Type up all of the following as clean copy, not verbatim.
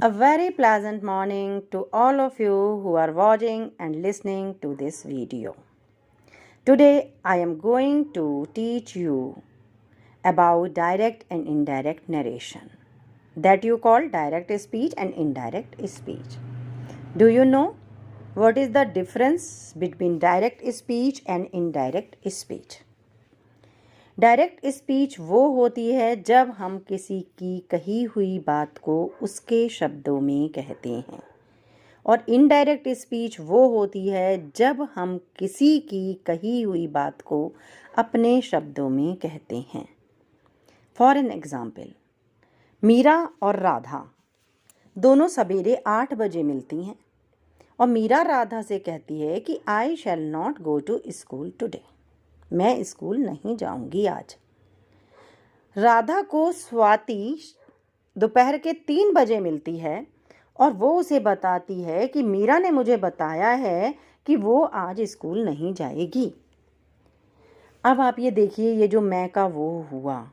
A very pleasant morning to all of you who are watching and listening to this video. Today I am going to teach you about direct and indirect narration that you call direct speech and indirect speech. Do you know what is the difference between direct speech and indirect speech? Direct speech वो होती है जब हम किसी की कही हुई बात को उसके शब्दों में कहते हैं, और इनडायरेक्ट स्पीच वो होती है जब हम किसी की कही हुई बात को अपने शब्दों में कहते हैं। फॉर एन एग्ज़ाम्पल, मीरा और राधा दोनों सवेरे 8 बजे मिलती हैं और मीरा राधा से कहती है कि I shall not go to school today, मैं स्कूल नहीं जाऊंगी आज। राधा को स्वाति दोपहर के 3 बजे मिलती है और वो उसे बताती है कि मीरा ने मुझे बताया है कि वो आज स्कूल नहीं जाएगी। अब आप ये देखिए, ये जो मैं का वो हुआ,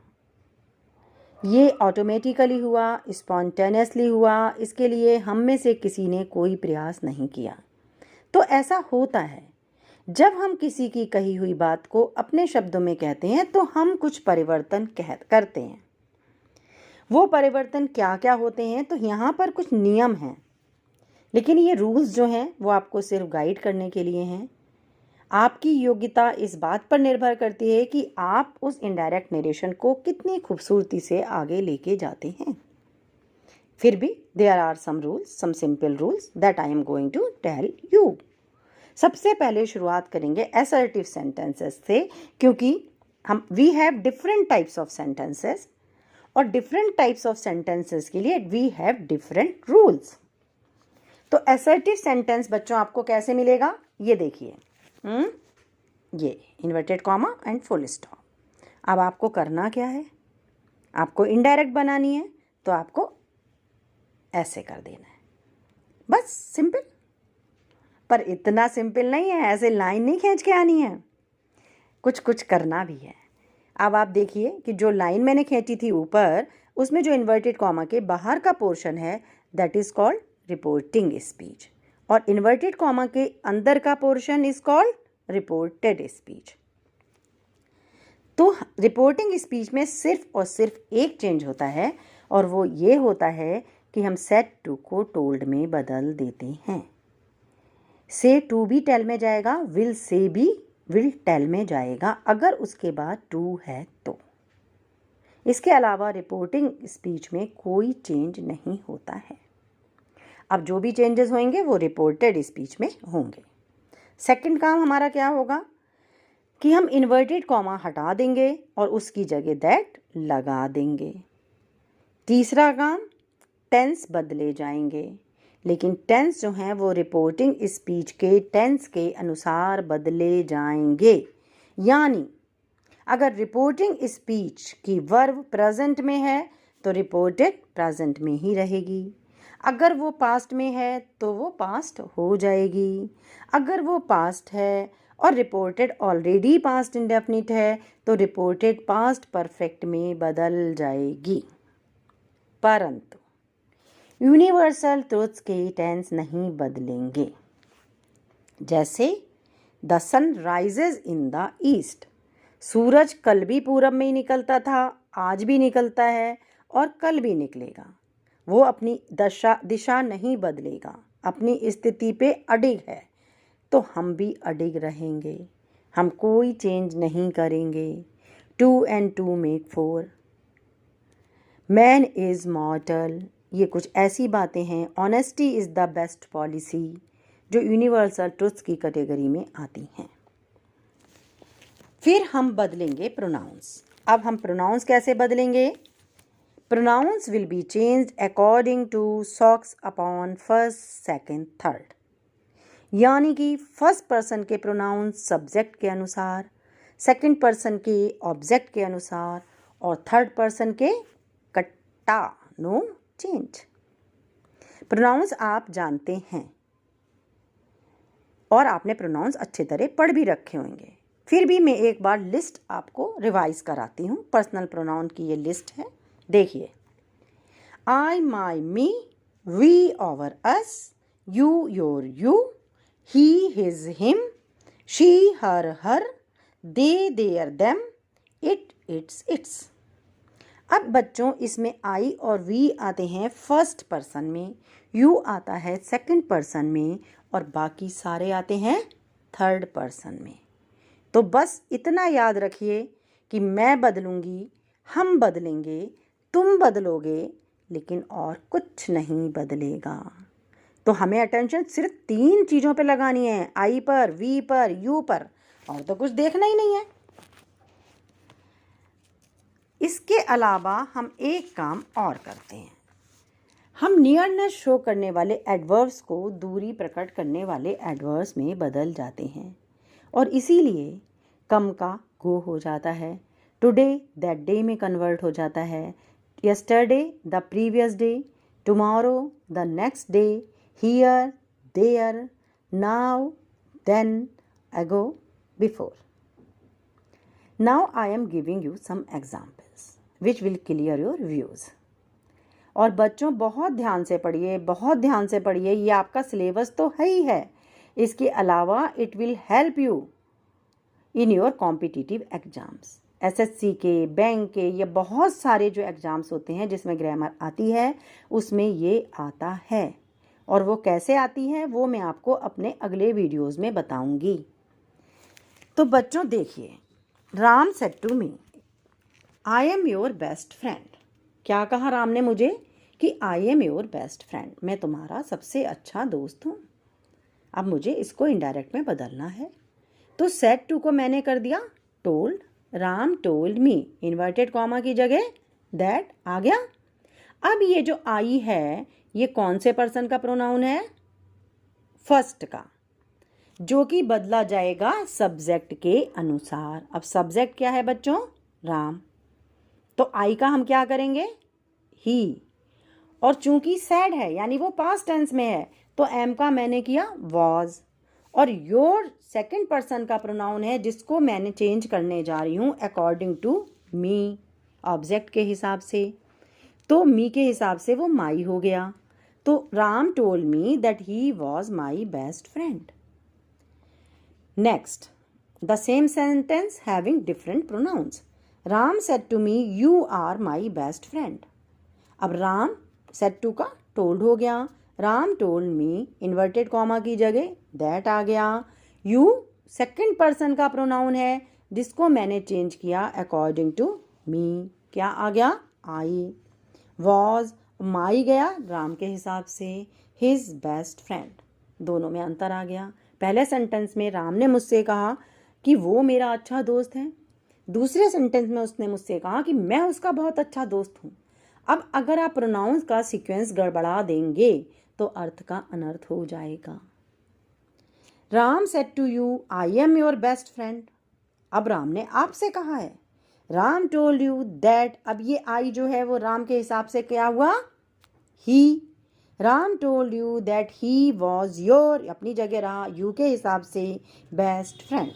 ये ऑटोमेटिकली हुआ, स्पॉन्टेनियसली हुआ। इसके लिए हम में से किसी ने कोई प्रयास नहीं किया। तो ऐसा होता है, जब हम किसी की कही हुई बात को अपने शब्दों में कहते हैं तो हम कुछ परिवर्तन करते हैं। वो परिवर्तन क्या क्या होते हैं, तो यहाँ पर कुछ नियम हैं, लेकिन ये रूल्स जो हैं वो आपको सिर्फ गाइड करने के लिए हैं। आपकी योग्यता इस बात पर निर्भर करती है कि आप उस इनडायरेक्ट नरेशन को कितनी खूबसूरती से आगे लेके जाते हैं। फिर भी there are some rules, some simple rules that I am going to tell you. सबसे पहले शुरुआत करेंगे असर्टिव सेंटेंसेस से, क्योंकि we have different types of sentences, और डिफरेंट टाइप्स ऑफ सेंटेंसेस के लिए वी हैव डिफरेंट रूल्स। तो असर्टिव सेंटेंस बच्चों आपको कैसे मिलेगा, ये देखिए, ये inverted comma and full stop. अब आपको करना क्या है, आपको इनडायरेक्ट बनानी है तो आपको ऐसे कर देना है, बस सिंपल। पर इतना सिंपल नहीं है, ऐसे लाइन नहीं खींच के आनी है, कुछ कुछ करना भी है। अब आप देखिए कि जो लाइन मैंने खींची थी ऊपर, उसमें जो इन्वर्टेड कॉमा के बाहर का पोर्शन है that is called reporting speech, और इन्वर्टेड कॉमा के अंदर का portion is called reported speech. तो रिपोर्टिंग स्पीच में सिर्फ और सिर्फ एक चेंज होता है, और वो ये होता है कि हम सेड टू को टोल्ड में बदल देते हैं। से टू भी टेल में जाएगा, विल से भी विल टेल में जाएगा अगर उसके बाद टू है तो। इसके अलावा रिपोर्टिंग स्पीच में कोई चेंज नहीं होता है। अब जो भी चेंजेस होंगे वो रिपोर्टेड स्पीच में होंगे। सेकंड काम हमारा क्या होगा कि हम इन्वर्टेड कॉमा हटा देंगे और उसकी जगह दैट लगा देंगे। तीसरा काम, टेंस बदले जाएंगे, लेकिन टेंस जो हैं वो रिपोर्टिंग स्पीच के टेंस के अनुसार बदले जाएंगे। यानी अगर रिपोर्टिंग स्पीच की वर्ब प्रेजेंट में है तो रिपोर्टेड प्रेजेंट में ही रहेगी, अगर वो पास्ट में है तो वो पास्ट हो जाएगी, अगर वो पास्ट है और रिपोर्टेड ऑलरेडी पास्ट इंडेफिनिट है तो रिपोर्टेड पास्ट परफेक्ट में बदल जाएगी। परंतु यूनिवर्सल ट्रुथ्स के टेंस नहीं बदलेंगे। जैसे the sun rises in the east, सूरज कल भी पूरब में ही निकलता था, आज भी निकलता है और कल भी निकलेगा। वो अपनी दिशा नहीं बदलेगा, अपनी स्थिति पे अडिग है, तो हम भी अडिग रहेंगे, हम कोई चेंज नहीं करेंगे। 2 and 2 make 4, मैन इज़ मॉर्टल, ये कुछ ऐसी बातें हैं। Honesty is the best policy, जो यूनिवर्सल ट्रुथ्स की कैटेगरी में आती हैं। फिर हम बदलेंगे प्रोनाउंस। अब हम प्रोनाउंस कैसे बदलेंगे, pronouns will be changed according to socks upon first, second, third. यानी कि फर्स्ट पर्सन के प्रोनाउंस सब्जेक्ट के अनुसार, सेकंड पर्सन के ऑब्जेक्ट के अनुसार, और थर्ड पर्सन के कट्टा, नो चेंज। प्रोनाउंस आप जानते हैं और आपने प्रोनाउंस अच्छे तरह पढ़ भी रखे होंगे, फिर भी मैं एक बार लिस्ट आपको रिवाइज कराती हूँ। पर्सनल प्रोनाउन की ये लिस्ट है, देखिए, आई, माई, मी, we our us, you your you, he his him, she her her, they their them, it its. अब बच्चों इसमें आई और वी आते हैं फर्स्ट पर्सन में, यू आता है सेकंड पर्सन में और बाकी सारे आते हैं थर्ड पर्सन में। तो बस इतना याद रखिए कि मैं बदलूंगी, हम बदलेंगे, तुम बदलोगे, लेकिन और कुछ नहीं बदलेगा। तो हमें अटेंशन सिर्फ 3 चीज़ों पे लगानी है, आई पर, वी पर, यू पर, और तो कुछ देखना ही नहीं है। इसके अलावा हम एक काम और करते हैं, हम नियरनेस शो करने वाले एडवर्ब्स को दूरी प्रकट करने वाले एडवर्ब्स में बदल जाते हैं और इसीलिए कम का गो हो जाता है, टुडे दैट डे में कन्वर्ट हो जाता है, yesterday the previous day, tomorrow the next day, here there, now then, ago before. Now I am giving you some examples which will clear your views. और बच्चों बहुत ध्यान से पढ़िए, बहुत ध्यान से पढ़िए, ये आपका सिलेबस तो है ही है, इसके अलावा it will help you in your competitive exams. SSC के, बैंक के, ये बहुत सारे जो एग्ज़ाम्स होते हैं जिसमें ग्रामर आती है उसमें ये आता है, और वो कैसे आती है वो मैं आपको अपने अगले वीडियोज़ में बताऊँगी। तो बच्चों देखिए, Ram said to me, I am your best friend. क्या कहा राम ने मुझे कि I am your best friend, मैं तुम्हारा सबसे अच्छा दोस्त हूँ। अब मुझे इसको इनडायरेक्ट में बदलना है, तो सेड टू को मैंने कर दिया टोल्ड, राम टोल्ड मी, इन्वर्टेड कॉमा की जगह दैट आ गया। अब ये जो आई है ये कौन से पर्सन का प्रोनाउन है? फर्स्ट का, जो कि बदला जाएगा सब्जेक्ट के अनुसार। अब सब्जेक्ट क्या है बच्चों? राम। तो आई का हम क्या करेंगे? ही। और चूंकि सैड है यानी वो पास्ट टेंस में है तो एम का मैंने किया वॉज। और योर सेकंड पर्सन का प्रोनाउन है जिसको मैंने चेंज करने जा रही हूँ अकॉर्डिंग टू मी, ऑब्जेक्ट के हिसाब से। तो मी के हिसाब से वो माई हो गया। तो Ram told me that he was my best friend. Next, the same sentence having different pronouns. Ram said to me, you are my best friend. अब राम said to का told हो गया, Ram told me inverted comma की जगह that आ गया। You second person का pronoun है जिसको मैंने change किया according to me, क्या आ गया? I। Was my गया राम के हिसाब से, his best friend, दोनों में अंतर आ गया। पहले सेंटेंस में राम ने मुझसे कहा कि वो मेरा अच्छा दोस्त है, दूसरे सेंटेंस में उसने मुझसे कहा कि मैं उसका बहुत अच्छा दोस्त हूँ। अब अगर आप प्रोनाउंस का सीक्वेंस गड़बड़ा देंगे तो अर्थ का अनर्थ हो जाएगा। Ram said to you I am your best friend. अब राम ने आपसे कहा है, राम टोल्ड यू दैट। अब ये आई जो है वो राम के हिसाब से क्या हुआ? He. Ram told you that he was your, अपनी जगह रहा, यू के हिसाब से best friend.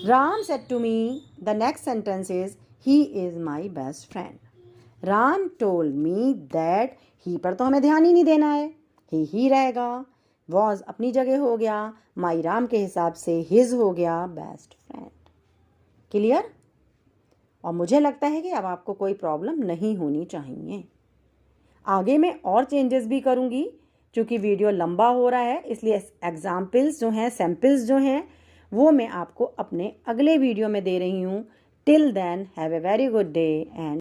Ram said to me, the next sentence is he is my best friend. Ram told me that, he पर तो हमें ध्यान ही नहीं देना है, ही रहेगा। वॉज अपनी जगह हो गया, माई राम के हिसाब से हिज हो गया बेस्ट फ्रेंड। क्लियर? और मुझे लगता है कि अब आपको कोई प्रॉब्लम नहीं होनी चाहिए। आगे मैं और चेंजेस भी करूंगी, क्योंकि वीडियो लंबा हो रहा है इसलिए एग्जाम्पल्स जो हैं, सैम्पल्स जो हैं वो मैं आपको अपने अगले वीडियो में दे रही हूँ। Till then have a very good day and